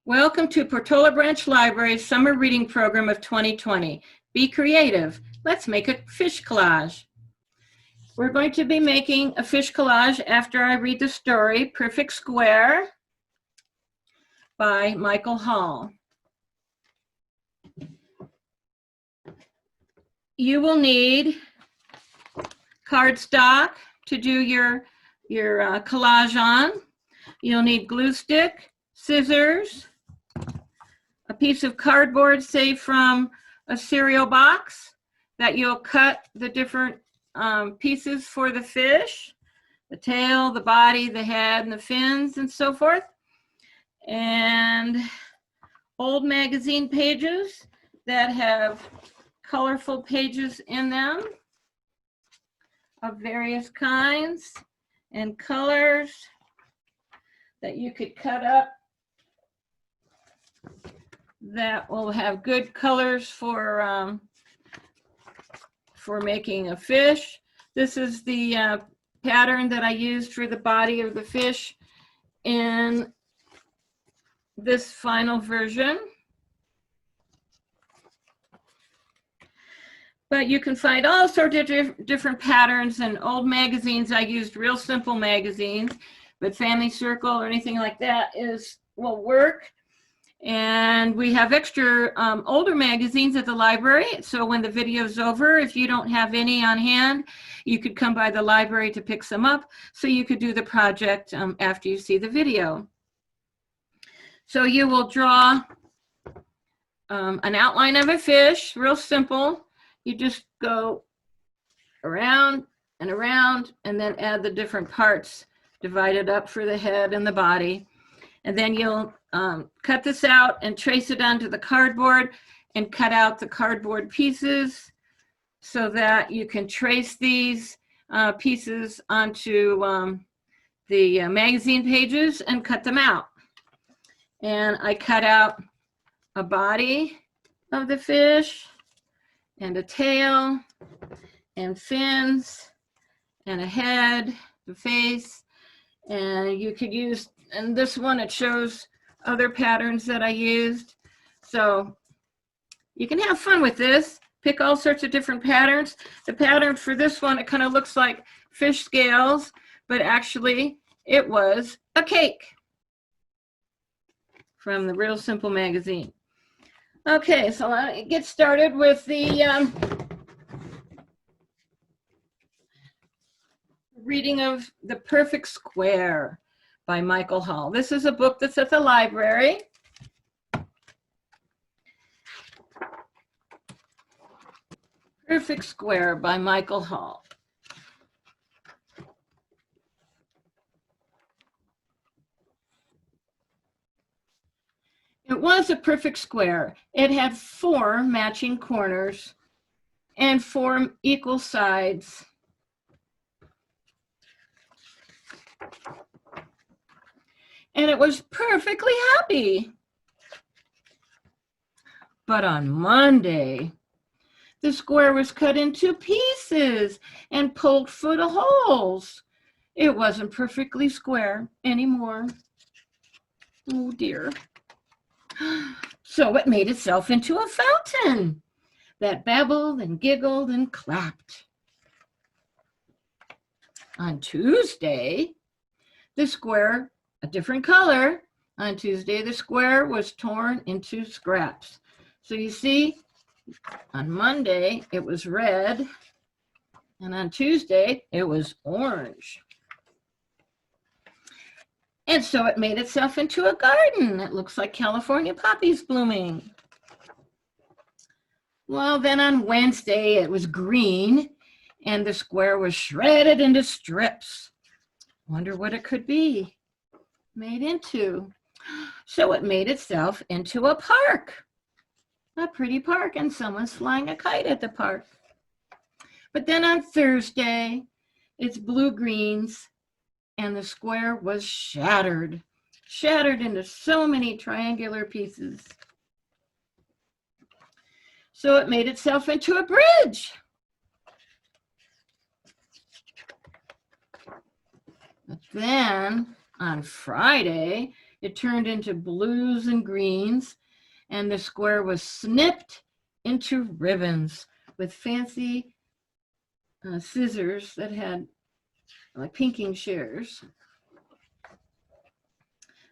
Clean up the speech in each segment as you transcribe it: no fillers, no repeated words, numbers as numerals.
Welcome to Portola Branch Library's Summer Reading Program of 2020. Be creative. Let's make a fish collage. We're going to be making a fish collage after I read the story, Perfect Square by Michael Hall. You will need cardstock to do your collage on. You'll need glue stick, scissors, a piece of cardboard, say from a cereal box, that you'll cut the different pieces for the fish, the tail, the body, the head, and the fins, and so forth. And old magazine pages that have colorful pages in them of various kinds and colors that you could cut up that will have good colors for making a fish. This is the pattern that I used for the body of the fish in this final version. But you can find all sorts of different patterns in old magazines. I used Real Simple magazines, but Family Circle or anything like that will work. And we have extra older magazines at the library. So when the video's over, if you don't have any on hand, you could come by the library to pick some up. So you could do the project after you see the video. So you will draw an outline of a fish, real simple. You just go around and around and then add the different parts divided up for the head and the body. And then you'll cut this out and trace it onto the cardboard and cut out the cardboard pieces so that you can trace these pieces onto the magazine pages and cut them out. And I cut out a body of the fish and a tail and fins and a head, the face, and you could use, and this one, it shows other patterns that I used. So you can have fun with this, pick all sorts of different patterns. The pattern for this one, it kind of looks like fish scales, but actually it was a cake from the Real Simple magazine. Okay, so let's get started with the reading of The Perfect Square by Michael Hall. This is a book that's at the library. Perfect Square by Michael Hall. It was a perfect square. It had 4 matching corners and 4 equal sides. And it was perfectly happy. But on Monday, the square was cut into pieces and pulled full of holes. It wasn't perfectly square anymore. Oh dear. So it made itself into a fountain that babbled and giggled and clapped. On Tuesday, the square, a different color, on Tuesday the square was torn into scraps. So you see, on Monday it was red, and on Tuesday it was orange. And so it made itself into a garden. It looks like California poppies blooming. Well, then on Wednesday it was green, and the square was shredded into strips. Wonder what it could be made into. So it made itself into a park, a pretty park, and someone's flying a kite at the park. But then on Thursday, it's blue-greens, and the square was shattered into so many triangular pieces. So it made itself into a bridge. But then on Friday, It turned into blues and greens, and the square was snipped into ribbons with fancy scissors that had like pinking shears.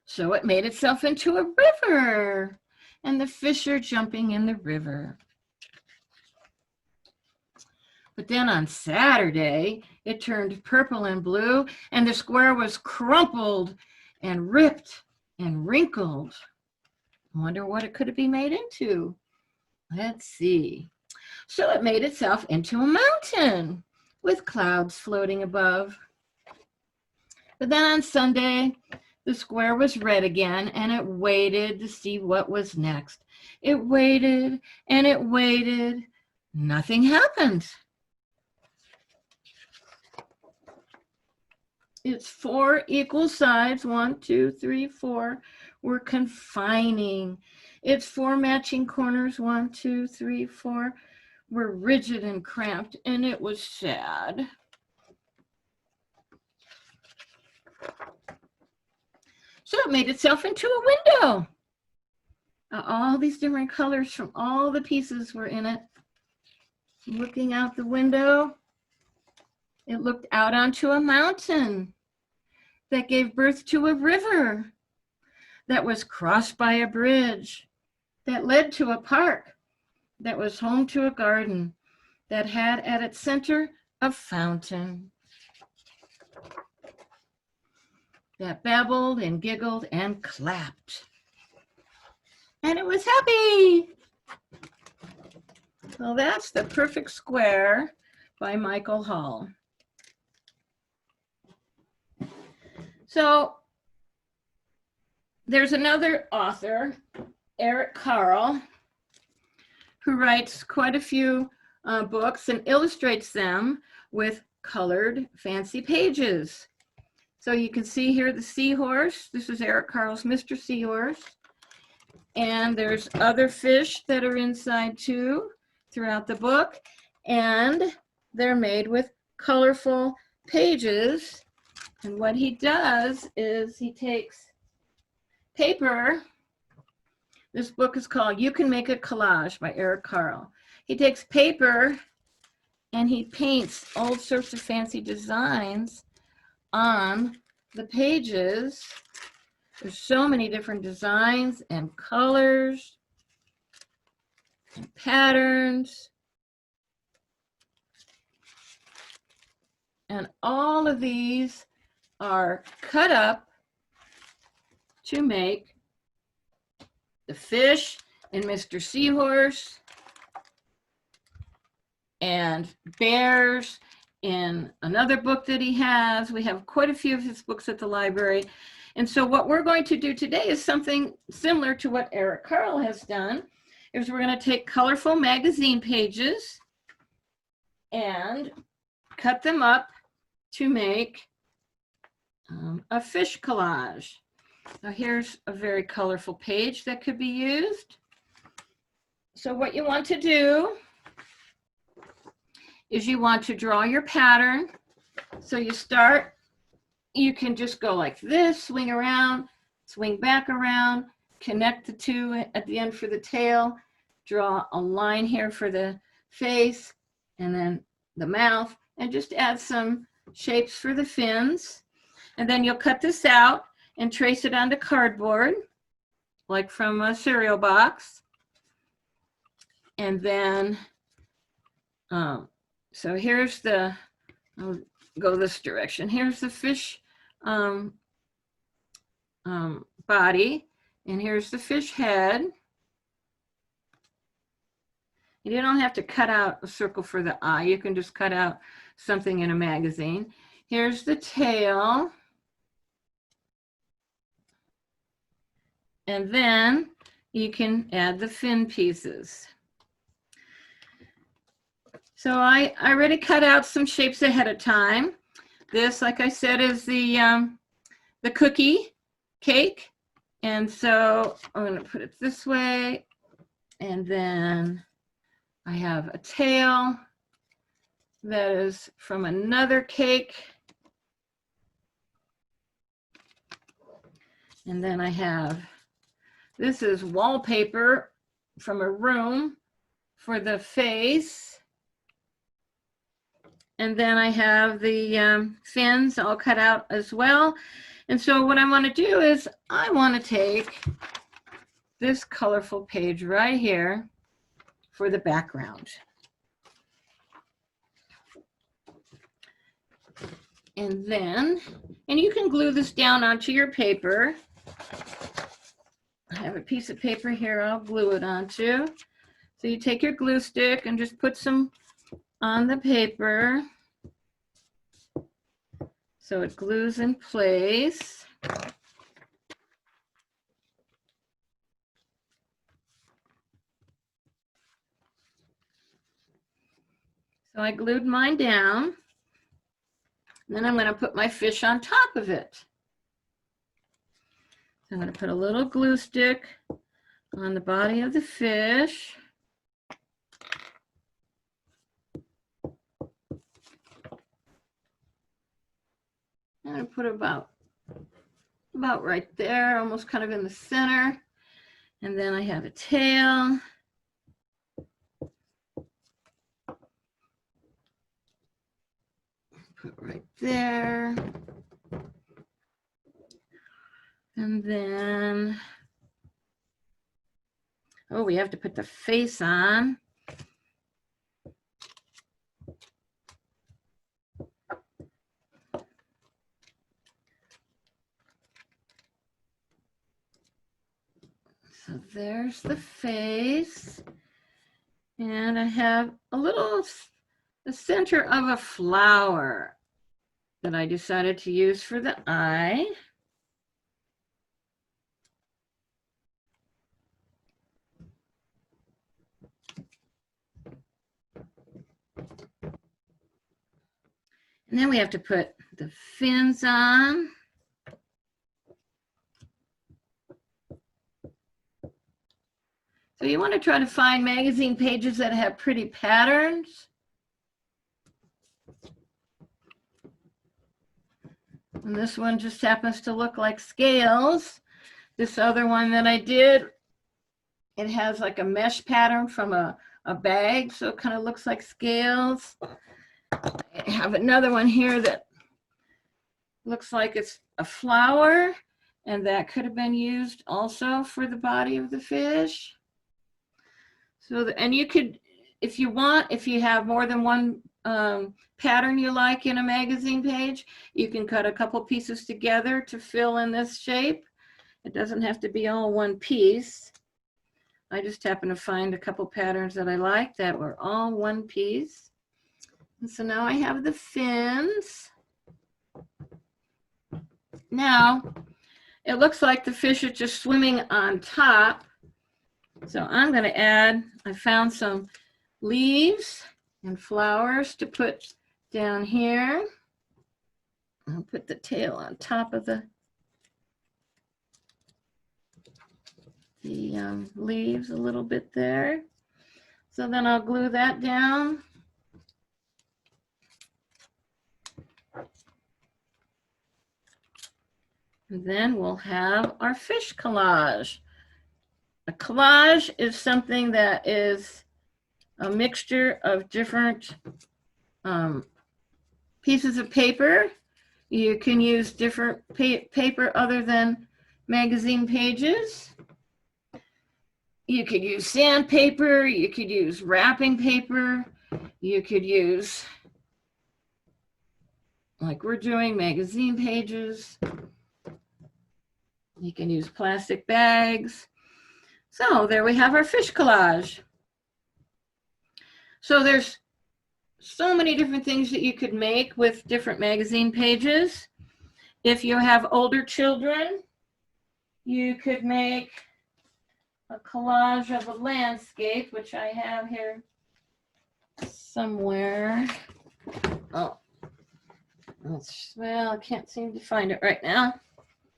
So it made itself into a river, and the fish are jumping in the river. But then on Saturday, it turned purple and blue, and the square was crumpled and ripped and wrinkled. I wonder what it could be made into. Let's see. So it made itself into a mountain with clouds floating above. But then on Sunday, the square was red again, and it waited to see what was next. It waited and it waited. Nothing happened. Its 4 equal sides, 1, 2, 3, 4, were confining. Its 4 matching corners, 1, 2, 3, 4, were rigid and cramped, and it was sad. So it made itself into a window. All these different colors from all the pieces were in it. Looking out the window, it looked out onto a mountain that gave birth to a river that was crossed by a bridge that led to a park that was home to a garden that had at its center a fountain that babbled and giggled and clapped. And it was happy. Well, that's The Perfect Square by Michael Hall. So there's another author, Eric Carle, who writes quite a few books and illustrates them with colored fancy pages. So you can see here the seahorse. This is Eric Carle's Mr. Seahorse. And there's other fish that are inside too throughout the book. And they're made with colorful pages. And what he does is he takes paper. This book is called You Can Make a Collage by Eric Carle. He takes paper and he paints all sorts of fancy designs on the pages. There's so many different designs and colors and patterns. And all of these are cut up to make the fish and Mr. Seahorse and bears in another book that he has. We have quite a few of his books at the library. And so what we're going to do today is something similar to what Eric Carle has done, is we're going to take colorful magazine pages and cut them up to make a fish collage. Now here's a very colorful page that could be used. So what you want to do is you want to draw your pattern. So you start, you can just go like this, swing around, swing back around, connect the two at the end for the tail, draw a line here for the face, and then the mouth, and just add some shapes for the fins. And then you'll cut this out and trace it onto cardboard, like from a cereal box. And then, so here's the, I'll go this direction. Here's the fish body, and here's the fish head. You don't have to cut out a circle for the eye. You can just cut out something in a magazine. Here's the tail. And then you can add the fin pieces. So I already cut out some shapes ahead of time. This, like I said, is the cookie cake. And so I'm going to put it this way. And then I have a tail that is from another cake. And then I have, this is wallpaper from a room for the face. And then I have the fins all cut out as well. And so what I want to do is I want to take this colorful page right here for the background. And then, and you can glue this down onto your paper. I have a piece of paper here I'll glue it onto. So you take your glue stick and just put some on the paper so it glues in place. So I glued mine down. Then I'm going to put my fish on top of it. So I'm going to put a little glue stick on the body of the fish. I'm going to put it about right there, almost kind of in the center. And then I have a tail. Put right there. And then, oh, we have to put the face on. So there's the face. And I have the center of a flower that I decided to use for the eye. And then we have to put the fins on. So you want to try to find magazine pages that have pretty patterns. And this one just happens to look like scales. This other one that I did, it has like a mesh pattern from a bag, so it kind of looks like scales. I have another one here that looks like it's a flower, and that could have been used also for the body of the fish. So, and you could, if you want, if you have more than one pattern you like in a magazine page, you can cut a couple pieces together to fill in this shape. It doesn't have to be all one piece. I just happened to find a couple patterns that I liked that were all one piece. And so now I have the fins. Now, it looks like the fish are just swimming on top. So I'm going to add, I found some leaves and flowers to put down here. I'll put the tail on top of the leaves a little bit there. So then I'll glue that down. And then we'll have our fish collage. A collage is something that is a mixture of different pieces of paper. You can use different paper other than magazine pages. You could use sandpaper, you could use wrapping paper, you could use, like we're doing, magazine pages. You can use plastic bags. So there we have our fish collage. So there's so many different things that you could make with different magazine pages. If you have older children, you could make a collage of a landscape, which I have here somewhere. Oh, well, I can't seem to find it right now.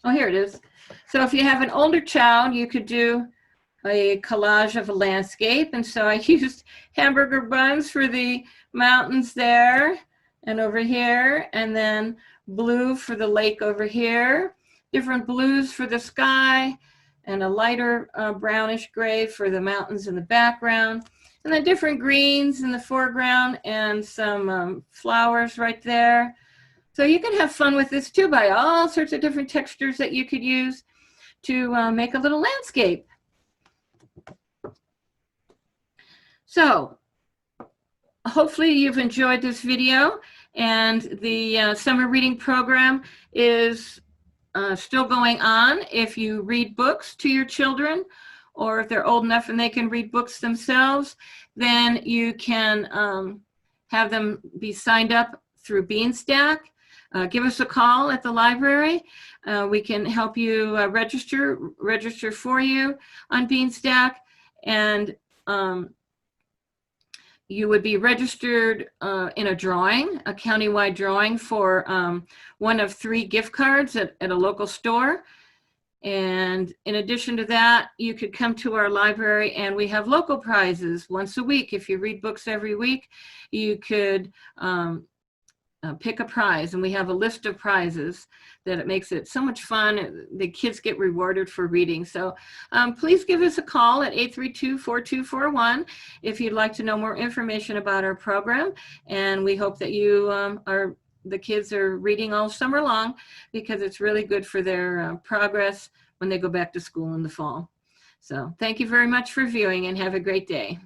Oh, here it is. So if you have an older child, you could do a collage of a landscape. And so I used hamburger buns for the mountains there and over here, and then blue for the lake over here. different blues for the sky, and a lighter brownish gray for the mountains in the background, and then different greens in the foreground and some flowers right there. So you can have fun with this too, by all sorts of different textures that you could use to make a little landscape. So hopefully you've enjoyed this video, and the summer reading program is still going on. If you read books to your children, or if they're old enough and they can read books themselves, then you can have them be signed up through Beanstack. Give us a call at the library. We can help you register for you on Beanstack, and you would be registered in a drawing, a countywide drawing for one of 3 gift cards at a local store. And in addition to that, you could come to our library, and we have local prizes once a week. If you read books every week, you could pick a prize, and we have a list of prizes that it makes it so much fun. The kids get rewarded for reading. So please give us a call at 832-4241 if you'd like to know more information about our program. And we hope that the kids are reading all summer long, because it's really good for their progress when they go back to school in the fall. So thank you very much for viewing, and have a great day.